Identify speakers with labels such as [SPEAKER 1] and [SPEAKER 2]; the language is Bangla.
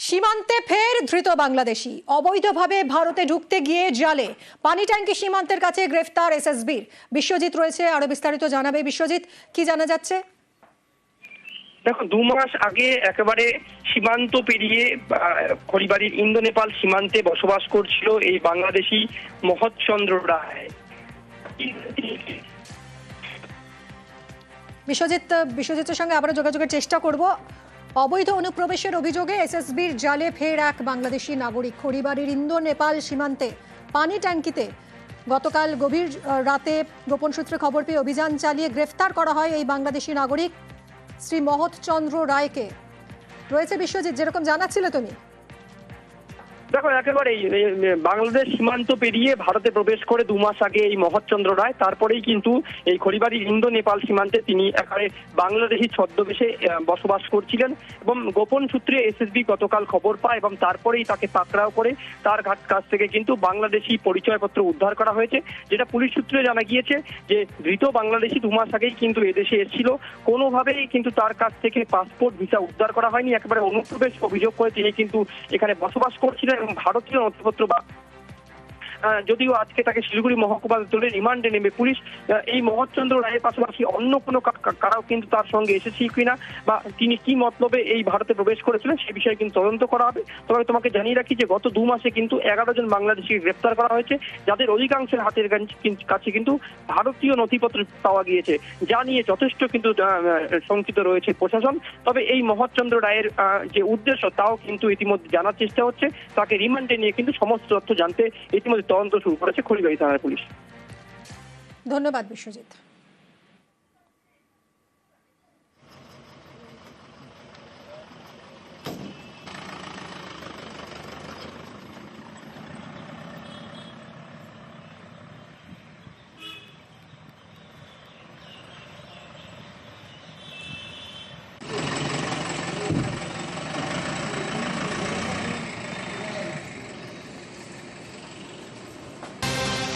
[SPEAKER 1] সীমান্তে ফের ধৃত বাংলাদেশি অবৈধভাবে ভারতে ঢুকতে গিয়ে জালে পানি ট্যাঙ্কি সীমান্তের কাছে গ্রেফতার এসএসবির। বিশ্বজিৎ রয়েছে, আরো বিস্তারিত জানাবে। বিশ্বজিৎ, কি জানা যাচ্ছে?
[SPEAKER 2] দেখো, 2 মাস আগে একেবারে সীমান্ত পেরিয়ে খড়িবাড়ির ইন্দো নেপাল সীমান্তে বসবাস করছিল এই বাংলাদেশি মহৎচন্দ্র রায়।
[SPEAKER 1] বিশ্বজিতের সঙ্গে আবারও যোগাযোগের চেষ্টা করব। অবৈধ অনুপ্রবেশের অভিযোগে এসএসবির জালে ফের এক বাংলাদেশি নাগরিক। খড়িবাড়ির ইন্দো নেপাল সীমান্তে পানি ট্যাঙ্কিতে গতকাল গভীর রাতে গোপন সূত্রে খবর পেয়ে অভিযান চালিয়ে গ্রেফতার করা হয় এই বাংলাদেশি নাগরিক শ্রী মহৎচন্দ্র রায়কে। রয়েছে বিশ্বজিৎ, যেরকম জানাচ্ছিলে তুমি।
[SPEAKER 2] দেখো, একেবারেই বাংলাদেশ সীমান্ত পেরিয়ে ভারতে প্রবেশ করে 2 মাস আগে এই মহৎচন্দ্র রায়, তারপরেই কিন্তু এই খড়িবাড়ির ইন্দো নেপাল সীমান্তে তিনি একেবারে বাংলাদেশি ছদ্মবেশে বসবাস করছিলেন এবং গোপন সূত্রে এসএসবি গতকাল খবর পায় এবং তারপরেই তাকে পাকড়াও করে তার কাছ থেকে কিন্তু বাংলাদেশি পরিচয়পত্র উদ্ধার করা হয়েছে। যেটা পুলিশ সূত্রে জানা গিয়েছে যে ধৃত বাংলাদেশি 2 মাস আগেই কিন্তু এদেশে এসেছিল, কোনোভাবেই কিন্তু তার কাছ থেকে পাসপোর্ট ভিসা উদ্ধার করা হয়নি। একেবারে অনুপ্রবেশ অভিযোগ করে তিনি কিন্তু এখানে বসবাস করছিলেন এবং ভারতীয় নথিপত্র যদিও আজকে তাকে শিলিগুড়ি মহকুমা আদালতে রিমান্ডে নেবে পুলিশ। এই মহৎচন্দ্র রায়ের পাশাপাশি অন্য কোনো কারাও কিন্তু তার সঙ্গে এসেছে কিনা বা তিনি কি মতলবে এই ভারতে প্রবেশ করেছিলেন সে বিষয়ে কিন্তু তদন্ত করা হবে। তবে তোমাকে জানিয়ে রাখি যে গত 2 মাসে কিন্তু 11 জন বাংলাদেশি গ্রেপ্তার করা হয়েছে, যাদের অধিকাংশের হাতের কাছে কিন্তু ভারতীয় নথিপত্র পাওয়া গিয়েছে, যা নিয়ে যথেষ্ট কিন্তু শঙ্কিত রয়েছে প্রশাসন। তবে এই মহৎচন্দ্র রায়ের যে উদ্দেশ্য তাও কিন্তু ইতিমধ্যে জানার চেষ্টা হচ্ছে। তাকে রিমান্ডে নিয়ে কিন্তু সমস্ত তথ্য জানতে ইতিমধ্যে তদন্ত শুরু করেছে খড়িবাড়ি থানার পুলিশ।
[SPEAKER 1] ধন্যবাদ বিশ্বজিৎ।